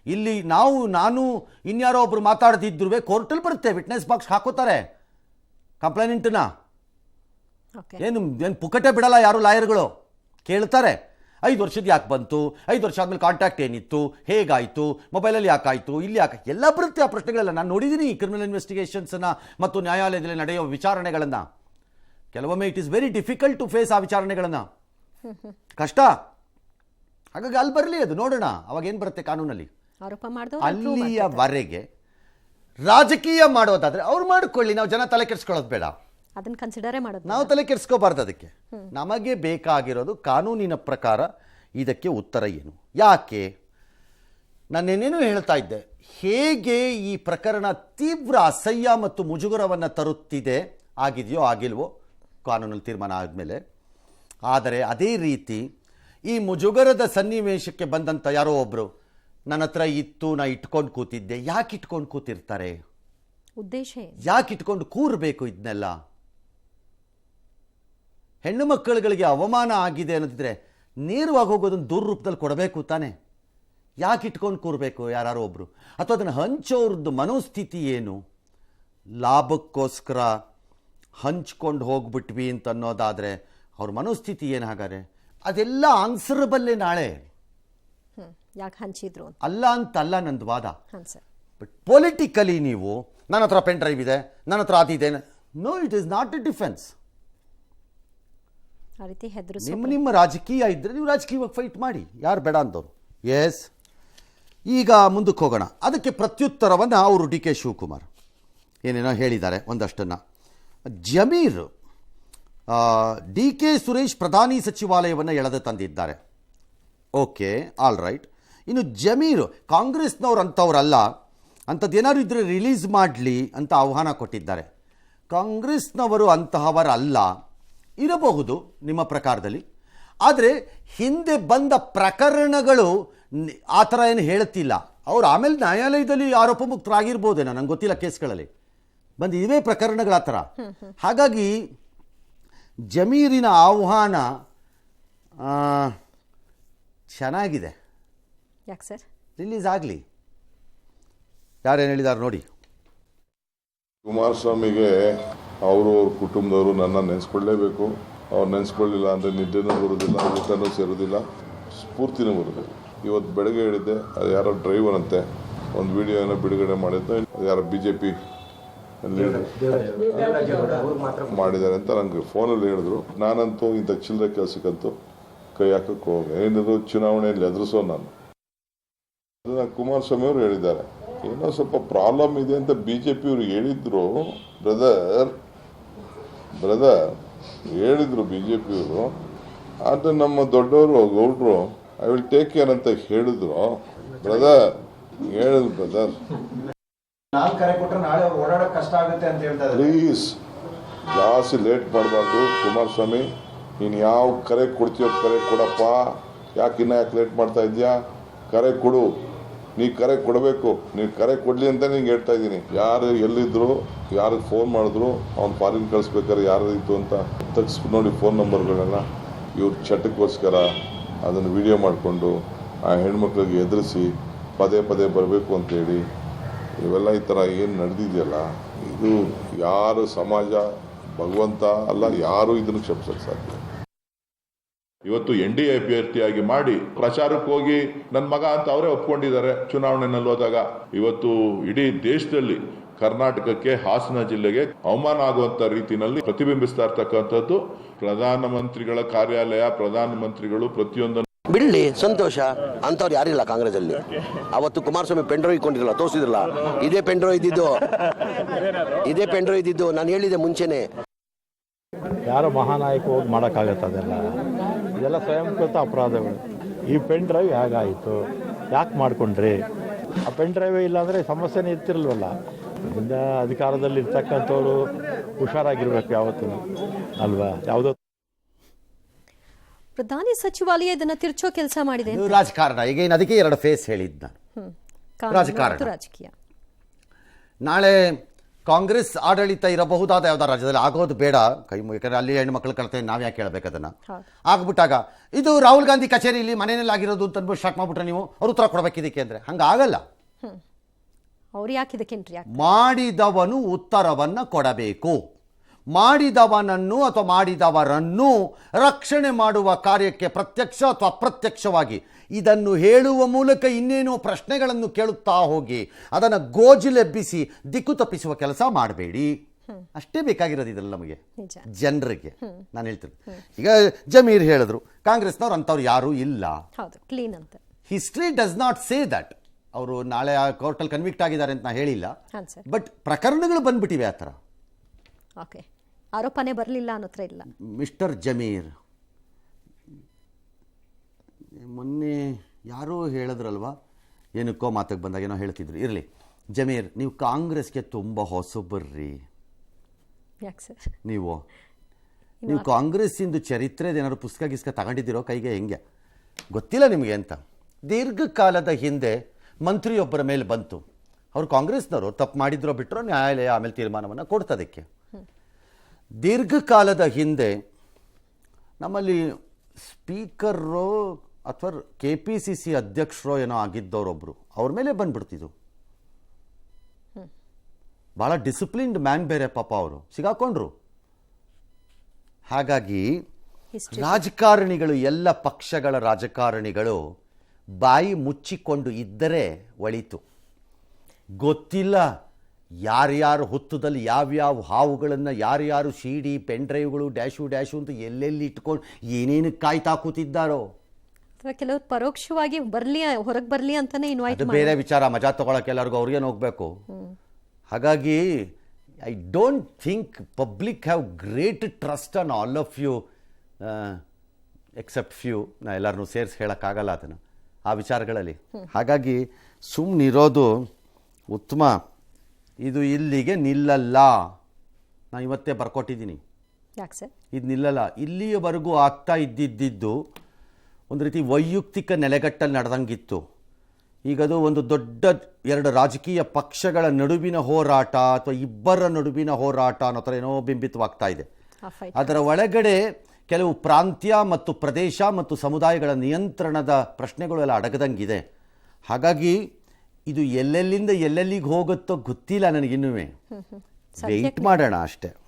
ಇಲ್ಲಿ ನಾನು ಇನ್ಯಾರೋ ಒಬ್ರು ಮಾತಾಡ್ತಿದ್ರು ಕೋರ್ಟಲ್ಲಿ ಬರುತ್ತೆ, ವಿಟ್ನೆಸ್ ಬಾಕ್ಸ್ ಹಾಕೋತಾರೆ ಕಂಪ್ಲೇಂಟ್ನ. ಏನು ಪುಕ್ಕಟೆ ಬಿಡಲ್ಲ ಯಾರು ಲಾಯರ್ಗಳು, ಕೇಳ್ತಾರೆ 5 ವರ್ಷದ ಯಾಕೆ ಬಂತು, 5 ವರ್ಷ ಆದಮೇಲೆ ಕಾಂಟ್ಯಾಕ್ಟ್ ಏನಿತ್ತು, ಹೇಗಾಯಿತು, ಮೊಬೈಲಲ್ಲಿ ಯಾಕಾಯಿತು, ಇಲ್ಲಿ ಯಾಕೆ, ಎಲ್ಲ ಬರುತ್ತೆ ಆ ಪ್ರಶ್ನೆಗಳೆಲ್ಲ. ನಾನು ನೋಡಿದ್ದೀನಿ ಕ್ರಿಮಿನಲ್ ಇನ್ವೆಸ್ಟಿಗೇಷನ್ಸನ್ನು ಮತ್ತು ನ್ಯಾಯಾಲಯದಲ್ಲಿ ನಡೆಯುವ ವಿಚಾರಣೆಗಳನ್ನು. ಕೆಲವೊಮ್ಮೆ it is very difficult to face ಆ ವಿಚಾರಣೆಗಳನ್ನು, ಕಷ್ಟ. ಹಾಗಾಗಿ ಅಲ್ಲಿ ಬರಲಿ, ಅದು ನೋಡೋಣ ಅವಾಗ ಏನು ಬರುತ್ತೆ ಕಾನೂನಲ್ಲಿ. ಅಲ್ಲಿಯವರೆಗೆ ರಾಜಕೀಯ ಮಾಡೋದಾದ್ರೆ ಅವ್ರು ಮಾಡ್ಕೊಳ್ಳಿ, ನಾವು ಜನ ತಲೆ ಕೆಡಿಸ್ಕೊಳ್ಳೋದು ಬೇಡ, ಅದನ್ನ ಕನ್ಸಿಡರೇ ಮಾಡೋದು, ನಾವು ತಲೆ ಕೆಡಿಸ್ಕೋಬಾರ್ದು. ಅದಕ್ಕೆ ನಮಗೆ ಬೇಕಾಗಿರೋದು ಕಾನೂನಿನ ಪ್ರಕಾರ ಇದಕ್ಕೆ ಉತ್ತರ ಏನು, ಯಾಕೆ. ನಾನೇನೇನು ಹೇಳ್ತಾ ಇದ್ದೆ, ಹೇಗೆ ಈ ಪ್ರಕರಣ ತೀವ್ರ ಅಸಹ್ಯ ಮತ್ತು ಮುಜುಗರವನ್ನು ತರುತ್ತಿದೆ, ಆಗಿದೆಯೋ ಆಗಿಲ್ವೋ ಕಾನೂನಲ್ಲಿ ತೀರ್ಮಾನ ಆದಮೇಲೆ. ಆದರೆ ಅದೇ ರೀತಿ ಈ ಮುಜುಗರದ ಸನ್ನಿವೇಶಕ್ಕೆ ಬಂದಂಥ ಯಾರೋ ಒಬ್ಬರು ನನ್ನ ಹತ್ರ ಇತ್ತು, ನಾ ಇಟ್ಕೊಂಡು ಕೂತಿದ್ದೆ. ಯಾಕೆ ಇಟ್ಕೊಂಡು ಕೂತಿರ್ತಾರೆ? ಉದ್ದೇಶ ಯಾಕೆ ಇಟ್ಕೊಂಡು ಕೂರಬೇಕು? ಇದನ್ನೆಲ್ಲ ಹೆಣ್ಣು ಮಕ್ಕಳುಗಳಿಗೆ ಅವಮಾನ ಆಗಿದೆ ಅನ್ನೋದಿದ್ರೆ ನೇರವಾಗಿ ಹೋಗೋದನ್ನು ದೂರ ರೂಪದಲ್ಲಿ ಕೊಡಬೇಕು ತಾನೆ. ಯಾಕೆ ಇಟ್ಕೊಂಡು ಕೂರಬೇಕು ಯಾರು ಒಬ್ಬರು? ಅಥವಾ ಅದನ್ನು ಹಂಚೋರ್ದು ಮನೋಸ್ಥಿತಿ ಏನು? ಲಾಭಕ್ಕೋಸ್ಕರ ಹಂಚ್ಕೊಂಡು ಹೋಗ್ಬಿಟ್ವಿ ಅಂತ ಅನ್ನೋದಾದರೆ ಅವ್ರ ಮನೋಸ್ಥಿತಿ ಏನು ಹಾಗಾದ್ರೆ? ಅದೆಲ್ಲ ಆನ್ಸರಬಲ್ಲೇ ನಾಳೆ. ಯಾಕೆ ಹಂಚಿದ್ರು ಅಲ್ಲ ಅಂತಲ್ಲ ನಂದು ವಾದ. ಬಟ್ ಪೊಲಿಟಿಕಲಿ ನೀವು ನನ್ನ ಹತ್ರ ಪೆನ್ ಡ್ರೈವ್ ಇದೆ, ನನ್ನ ಹತ್ರ ಅದಿದೆ, no, it is not a defence. ನಿಮ್ಮ ರಾಜಕೀಯ ಇದ್ದರೆ ನೀವು ರಾಜಕೀಯವಾಗಿ ಫೈಟ್ ಮಾಡಿ, ಯಾರು ಬೇಡ ಅಂದವರು. ಎಸ್, ಈಗ ಮುಂದಕ್ಕೆ ಹೋಗೋಣ. ಅದಕ್ಕೆ ಪ್ರತ್ಯುತ್ತರವನ್ನು ಅವರು ಡಿ ಕೆ ಶಿವಕುಮಾರ್ ಏನೇನೋ ಹೇಳಿದ್ದಾರೆ ಒಂದಷ್ಟನ್ನು. ಜಮೀರ್ ಡಿ ಕೆ ಸುರೇಶ್ ಪ್ರಧಾನಿ ಸಚಿವಾಲಯವನ್ನು ಎಳೆದು ತಂದಿದ್ದಾರೆ. Okay, all right. ಇನ್ನು ಜಮೀರ್ ಕಾಂಗ್ರೆಸ್ನವ್ರು ಅಂಥವ್ರಲ್ಲ, ಅಂಥದ್ದೇನಾದ್ರು ಇದ್ದರೆ ರಿಲೀಸ್ ಮಾಡಲಿ ಅಂತ ಆಹ್ವಾನ ಕೊಟ್ಟಿದ್ದಾರೆ. ಕಾಂಗ್ರೆಸ್ನವರು ಅಂತಹವರಲ್ಲ, ಇರಬಹುದು ನಿಮ್ಮ ಪ್ರಕಾರದಲ್ಲಿ. ಆದರೆ ಹಿಂದೆ ಬಂದ ಪ್ರಕರಣಗಳು ಆ ಥರ ಏನು ಹೇಳುತ್ತಿಲ್ಲ. ಅವ್ರು ಆಮೇಲೆ ನ್ಯಾಯಾಲಯದಲ್ಲಿ ಆರೋಪ ಮುಕ್ತರಾಗಿರ್ಬೋದೇನೋ, ನಂಗೆ ಗೊತ್ತಿಲ್ಲ, ಕೇಸ್ಗಳಲ್ಲಿ ಬಂದಿವೆ ಪ್ರಕರಣಗಳ ಆ ಥರ. ಹಾಗಾಗಿ ಜಮೀರಿನ ಆಹ್ವಾನ ಚೆನ್ನಾಗಿದೆ. ಯಾಕೆ ಸರ್ ರಿಲೀಸ್ ಆಗಲಿ. ಯಾರೇನು ಹೇಳಿದ್ದಾರೆ ನೋಡಿ. ಕುಮಾರಸ್ವಾಮಿಗೆ ಅವರು ಅವ್ರ ಕುಟುಂಬದವರು ನನ್ನ ನೆನೆಸ್ಕೊಳ್ಳೇಬೇಕು. ಅವ್ರು ನೆನೆಸ್ಕೊಳ್ಳಿಲ್ಲ ಅಂದರೆ ನಿದ್ದೆನೂ ಬರೋದಿಲ್ಲ, ಊಟನೂ ಸೇರೋದಿಲ್ಲ, ಸ್ಫೂರ್ತಿನೂ ಬರೋದಿಲ್ಲ. ಇವತ್ತು ಬೆಳಗ್ಗೆ ಹೇಳಿದ್ದೆ, ಅದು ಯಾರೋ ಡ್ರೈವರ್ ಅಂತೆ ಒಂದು ವಿಡಿಯೋ ಏನೋ ಬಿಡುಗಡೆ ಮಾಡಿದ್ದೆ, ಯಾರೋ BJP ಮಾಡಿದ್ದಾರೆ ಅಂತ ನನಗೆ ಫೋನಲ್ಲಿ ಹೇಳಿದ್ರು. ನಾನಂತೂ ಇಂಥ ಚಿಲ್ಲರೆ ಕೆಲಸಕ್ಕಂತೂ ಕೈ ಹಾಕಕ್ಕೆ ಹೋಗಿ ಏನಿದ್ರು ಚುನಾವಣೆಯಲ್ಲಿ ಎದುರಿಸೋ ನಾನು. ಅದನ್ನ ಕುಮಾರಸ್ವಾಮಿ ಅವರು ಹೇಳಿದ್ದಾರೆ. ಏನೋ ಸ್ವಲ್ಪ ಪ್ರಾಬ್ಲಮ್ ಇದೆ ಅಂತ BJP ಅವರು ಹೇಳಿದ್ರು. ಬ್ರದರ್ ಹೇಳಿದ್ರು BJP ಅವರು. ಆದರೆ ನಮ್ಮ ದೊಡ್ಡವರು ಗೌಡ್ರು ಐ ವಿಲ್ ಟೇಕ್ ಕೇರ್ ಅಂತ ಹೇಳಿದ್ರು. ಬ್ರದರ್ ಪ್ಲೀಸ್ ಜಾಸ್ತಿ ಲೇಟ್ ಮಾಡಬಾರ್ದು. ಕುಮಾರಸ್ವಾಮಿ, ನೀನು ಯಾವ ಕರೆ ಕೊಡ್ತೀಯೋ ಕರೆ ಕೊಡಪ್ಪ. ಯಾಕೆ ಲೇಟ್ ಮಾಡ್ತಾ ಇದೆಯಾ? ಕರೆ ಕೊಡು. ನೀ ಕರೆ ಕೊಡಬೇಕು. ನೀವು ಕರೆ ಕೊಡ್ಲಿ ಅಂತ ನಿಂಗೆ ಹೇಳ್ತಾ ಇದ್ದೀನಿ. ಯಾರು ಎಲ್ಲಿದ್ರು, ಯಾರಿಗೆ ಫೋನ್ ಮಾಡಿದ್ರು, ಅವ್ನು ಫಾರಿನ್ ಕಳಿಸ್ಬೇಕಾದ್ರೆ ಯಾರು ಇತ್ತು ಅಂತ ತೆಗೆಸ್ಬಿಟ್ಟು ನೋಡಿ ಫೋನ್ ನಂಬರ್ಗಳನ್ನ. ಇವ್ರ ಚಟಕ್ಕೋಸ್ಕರ ಅದನ್ನು ವಿಡಿಯೋ ಮಾಡಿಕೊಂಡು ಆ ಹೆಣ್ಮಕ್ಳಿಗೆ ಎದುರಿಸಿ ಪದೇ ಪದೇ ಬರಬೇಕು ಅಂತೇಳಿ ಇವೆಲ್ಲ ಈ ಥರ ಏನು ನಡೆದಿದೆಯಲ್ಲ, ಇದು ಯಾರು ಸಮಾಜ, ಭಗವಂತ ಅಲ್ಲ, ಯಾರು ಇದನ್ನು ಕ್ಷಮಿಸಕ್ಕೆ ಸಾಧ್ಯ. ಇವತ್ತು NDA ಅಭ್ಯರ್ಥಿಯಾಗಿ ಮಾಡಿ ಪ್ರಚಾರಕ್ಕೆ ಹೋಗಿ ನನ್ನ ಮಗ ಅಂತ ಅವರೇ ಒಪ್ಕೊಂಡಿದ್ದಾರೆ ಚುನಾವಣೆಯಲ್ಲಿ ಹೋದಾಗ. ಇವತ್ತು ಇಡೀ ದೇಶದಲ್ಲಿ ಕರ್ನಾಟಕಕ್ಕೆ, ಹಾಸನ ಜಿಲ್ಲೆಗೆ ಅವಮಾನ ಆಗುವಂತ ರೀತಿಯಲ್ಲಿ ಪ್ರತಿಬಿಂಬಿಸ್ತಾ ಇರ್ತಕ್ಕಂಥದ್ದು. ಪ್ರಧಾನಮಂತ್ರಿಗಳ ಕಾರ್ಯಾಲಯ, ಪ್ರಧಾನಮಂತ್ರಿಗಳು ಪ್ರತಿಯೊಂದನ್ನು ಬಿಡ್ಲಿ ಸಂತೋಷ. ಅಂಥವ್ರು ಯಾರಿಲ್ಲ ಕಾಂಗ್ರೆಸ್ಸಲ್ಲಿ. ಅವತ್ತು ಕುಮಾರಸ್ವಾಮಿ ಪೆಂಡ್ರೋ ಇಟ್ಕೊಂಡಿರಲ್ಲ, ತೋರಿಸಿದ್ರಲ್ಲ, ಇದೇ ಪೆಂಡ್ರೋ ಇದ್ದಿದ್ದು ನಾನು ಹೇಳಿದೆ ಮುಂಚೆನೆ. ಯಾರೋ ಮಹಾನಾಯಕ ಹೋಗಿ ಮಾಡೋಕ್ಕಾಗತ್ತೆ? ಇದೆಲ್ಲ ಸ್ವಯಂಕೃತ ಅಪರಾಧಗಳು. ಈ ಪೆನ್ ಡ್ರೈವ್ ಹೇಗಾಯಿತು, ಯಾಕೆ ಮಾಡ್ಕೊಂಡ್ರಿ? ಆ ಪೆನ್ ಡ್ರೈವೇ ಇಲ್ಲಾಂದರೆ ಸಮಸ್ಯೆನೇ ಇರ್ತಿರಲ್ವಲ್ಲ. ಇದರಿಂದ ಅಧಿಕಾರದಲ್ಲಿ ಇರ್ತಕ್ಕಂಥವ್ರು ಹುಷಾರಾಗಿರ್ಬೇಕು ಯಾವತ್ತೂ ಅಲ್ವಾ. ಯಾವುದೋ ಪ್ರಧಾನಿ ಸಚಿವಾಲಯ ಇದನ್ನ ತಿರ್ಚೋ ಕೆಲಸ ಮಾಡಿದೆ. ಇದು ರಾಜಕಾರಣ. ಈಗ ಏನು ಅದಕ್ಕೆ 2 ಫೇಸ್ ಹೇಳಿದ್ದು ನಾನು. ರಾಜಕಾರಣ. ರಾಜಕೀಯ. ನಾಳೆ ಕಾಂಗ್ರೆಸ್ ಆಡಳಿತ ಇರಬಹುದಾದ ಯಾವ್ದಾರ ರಾಜ್ಯದಲ್ಲಿ ಆಗೋದು ಬೇಡ, ಕೈ ಯಾಕಂದ್ರೆ ಅಲ್ಲಿ ಹೆಣ್ಣು ಮಕ್ಕಳು ಕಳ್ತೇವೆ, ನಾವು ಯಾಕೆ ಹೇಳ್ಬೇಕು ಅದನ್ನ. ಆಗ್ಬಿಟ್ಟಾಗ ಇದು ರಾಹುಲ್ ಗಾಂಧಿ ಕಚೇರಿಯಲ್ಲಿ ಮನೆಯಲ್ಲಿ ಆಗಿರೋದು ಅಂತ ಅಂದ್ಬಿಟ್ಟು ಸ್ಟಾರ್ಟ್ ಮಾಡ್ಬಿಟ್ರೆ ನೀವು ಅವ್ರು ಉತ್ತರ ಕೊಡ್ಬೇಕು ಇದಕ್ಕೆ ಅಂದ್ರೆ ಹಂಗಾಗಲ್ಲ. ಅವ್ರು ಯಾಕೆ ಇದಕ್ಕೆ ಎಂಟ್ರಿ ಮಾಡಿದವನು ಉತ್ತರವನ್ನ ಕೊಡಬೇಕು. ಮಾಡಿದವನನ್ನು ಅಥವಾ ಮಾಡಿದವರನ್ನು ರಕ್ಷಣೆ ಮಾಡುವ ಕಾರ್ಯಕ್ಕೆ ಪ್ರತ್ಯಕ್ಷ ಅಥವಾ ಅಪ್ರತ್ಯಕ್ಷವಾಗಿ ಇದನ್ನು ಹೇಳುವ ಮೂಲಕ ಇನ್ನೇನು ಪ್ರಶ್ನೆಗಳನ್ನು ಕೇಳುತ್ತಾ ಹೋಗಿ ಅದನ್ನು ಗೋಜಿಲೆಬ್ಬಿಸಿ ದಿಕ್ಕು ತಪ್ಪಿಸುವ ಕೆಲಸ ಮಾಡಬೇಡಿ. ಅಷ್ಟೇ ಬೇಕಾಗಿರೋದು ಇದೆಲ್ಲ ನಮಗೆ ಜನರಿಗೆ. ನಾನು ಹೇಳ್ತೀನಿ, ಈಗ ಜಮೀರ್ ಹೇಳಿದ್ರು ಕಾಂಗ್ರೆಸ್ನವ್ರು ಅಂಥವ್ರು ಯಾರೂ ಇಲ್ಲ, ಕ್ಲೀನ್ ಅಂತ. History does not say that. ಅವರು ನಾಳೆ ಕೋರ್ಟಲ್ಲಿ ಕನ್ವಿಕ್ಟ್ ಆಗಿದ್ದಾರೆ ಅಂತ ನಾ ಹೇಳಿಲ್ಲ, ಬಟ್ ಪ್ರಕರಣಗಳು ಬಂದ್ಬಿಟ್ಟಿವೆ ಆ ಥರ. ಓಕೆ, ಆರೋಪನೇ ಬರಲಿಲ್ಲ ಅನ್ನೋತ್ರ ಇಲ್ಲ. ಮಿಸ್ಟರ್ ಜಮೀರ್, ಮೊನ್ನೆ ಯಾರೋ ಹೇಳಿದ್ರಲ್ವಾ, ಏನಕ್ಕೋ ಮಾತಿಗೆ ಬಂದಾಗ ಏನೋ ಹೇಳ್ತಿದ್ರು. ಇರಲಿ ಜಮೀರ್, ನೀವು ಕಾಂಗ್ರೆಸ್ಗೆ ತುಂಬ ಹೊಸಬರ್ರಿ. ಯಾಕೆ ಸರ್? ನೀವು ಕಾಂಗ್ರೆಸ್ಸಿಂದು ಚರಿತ್ರೆದು ಏನಾದ್ರು ಪುಸ್ತಕ ಗಿಸ್ಕ ತಗೊಂಡಿದ್ದೀರೋ ಕೈಗೆ? ಹೆಂಗೆ ಗೊತ್ತಿಲ್ಲ ನಿಮಗೆ ಅಂತ. ದೀರ್ಘಕಾಲದ ಹಿಂದೆ ಮಂತ್ರಿಯೊಬ್ಬರ ಮೇಲೆ ಬಂತು. ಅವರು ಕಾಂಗ್ರೆಸ್ನವರು ತಪ್ಪು ಮಾಡಿದ್ರೋ ಬಿಟ್ಟರೋ ನ್ಯಾಯಾಲಯ ಆಮೇಲೆ ತೀರ್ಮಾನವನ್ನು ಕೊಡ್ತದಕ್ಕೆ. ದೀರ್ಘಕಾಲದ ಹಿಂದೆ ನಮ್ಮಲ್ಲಿ ಸ್ಪೀಕರೋ ಅಥವಾ KPCC ಅಧ್ಯಕ್ಷರೋ ಏನೋ ಆಗಿದ್ದವರೊಬ್ಬರು ಅವ್ರ ಮೇಲೆ ಬಂದ್ಬಿಡ್ತಿದ್ದು. ಭಾಳ ಡಿಸಿಪ್ಲಿನ್ಡ್ ಮ್ಯಾನ್ ಬೇರೆ ಪಾಪ, ಅವರು ಸಿಗಾಕೊಂಡ್ರು. ಹಾಗಾಗಿ ರಾಜಕಾರಣಿಗಳು, ಎಲ್ಲ ಪಕ್ಷಗಳ ರಾಜಕಾರಣಿಗಳು ಬಾಯಿ ಮುಚ್ಚಿಕೊಂಡು ಇದ್ದರೆ ಒಳಿತು. ಗೊತ್ತಿಲ್ಲ ಯಾರ್ಯಾರು ಹುತ್ತದಲ್ಲಿ ಯಾವ್ಯಾವ ಹಾವುಗಳನ್ನು ಯಾರ್ಯಾರು CD ಪೆನ್ ಡ್ರೈವ್ಗಳು ಡ್ಯಾಶು ಅಂತ ಎಲ್ಲೆಲ್ಲಿ ಇಟ್ಕೊಂಡು ಏನೇನು ಕಾಯ್ತಾ ಕೂತಿದ್ದಾರೋ. ಅಥವಾ ಕೆಲವರು ಪರೋಕ್ಷವಾಗಿ ಹೊರಗೆ ಬರಲಿ ಅಂತಾನೆ ಇನ್ವೈಟ್ ಅದು ಬೇರೆ ವಿಚಾರ. ಮಜಾ ತಗೊಳಕ್ಕೆ ಎಲ್ಲರಿಗೂ ಅವ್ರಿಗೇನು ಹೋಗ್ಬೇಕು. ಹಾಗಾಗಿ I don't think public have great trust on all of you except few. ನಾ ಎಲ್ಲರನ್ನೂ ಸೇರಿಸಿ ಹೇಳೋಕ್ಕಾಗಲ್ಲ ಅದನ್ನು ಆ ವಿಚಾರಗಳಲ್ಲಿ. ಹಾಗಾಗಿ ಸುಮ್ಮನಿರೋದು ಉತ್ತಮ. ಇದು ಇಲ್ಲಿಗೆ ನಿಲ್ಲಲ್ಲ. ನಾನು ಇವತ್ತೇ ಬರ್ಕೊಟ್ಟಿದ್ದೀನಿ, ಯಾಕೆ ಸರ್ ಇದು ನಿಲ್ಲಲ್ಲ. ಇಲ್ಲಿಯವರೆಗೂ ಆಗ್ತಾ ಇದ್ದಿದ್ದು ಒಂದು ರೀತಿ ವೈಯಕ್ತಿಕ ನೆಲೆಗಟ್ಟಲ್ಲಿ ನಡೆದಂಗಿತ್ತು. ಈಗದು ಒಂದು ದೊಡ್ಡ 2 ರಾಜಕೀಯ ಪಕ್ಷಗಳ ನಡುವಿನ ಹೋರಾಟ ಅಥವಾ ಇಬ್ಬರ ನಡುವಿನ ಹೋರಾಟ ಅನ್ನೋ ಥರ ಏನೋ ಬಿಂಬಿತವಾಗ್ತಾ ಇದೆ. ಅದರ ಒಳಗಡೆ ಕೆಲವು ಪ್ರಾಂತ್ಯ ಮತ್ತು ಪ್ರದೇಶ ಮತ್ತು ಸಮುದಾಯಗಳ ನಿಯಂತ್ರಣದ ಪ್ರಶ್ನೆಗಳು ಎಲ್ಲ ಅಡಗದಂಗಿದೆ. ಹಾಗಾಗಿ ಇದು ಎಲ್ಲೆಲ್ಲಿಂದ ಎಲ್ಲೆಲ್ಲಿಗೆ ಹೋಗುತ್ತೋ ಗೊತ್ತಿಲ್ಲ ನನಗಿನ್ನೂ. ವೆಯ್ಟ್ ಮಾಡೋಣ ಅಷ್ಟೇ.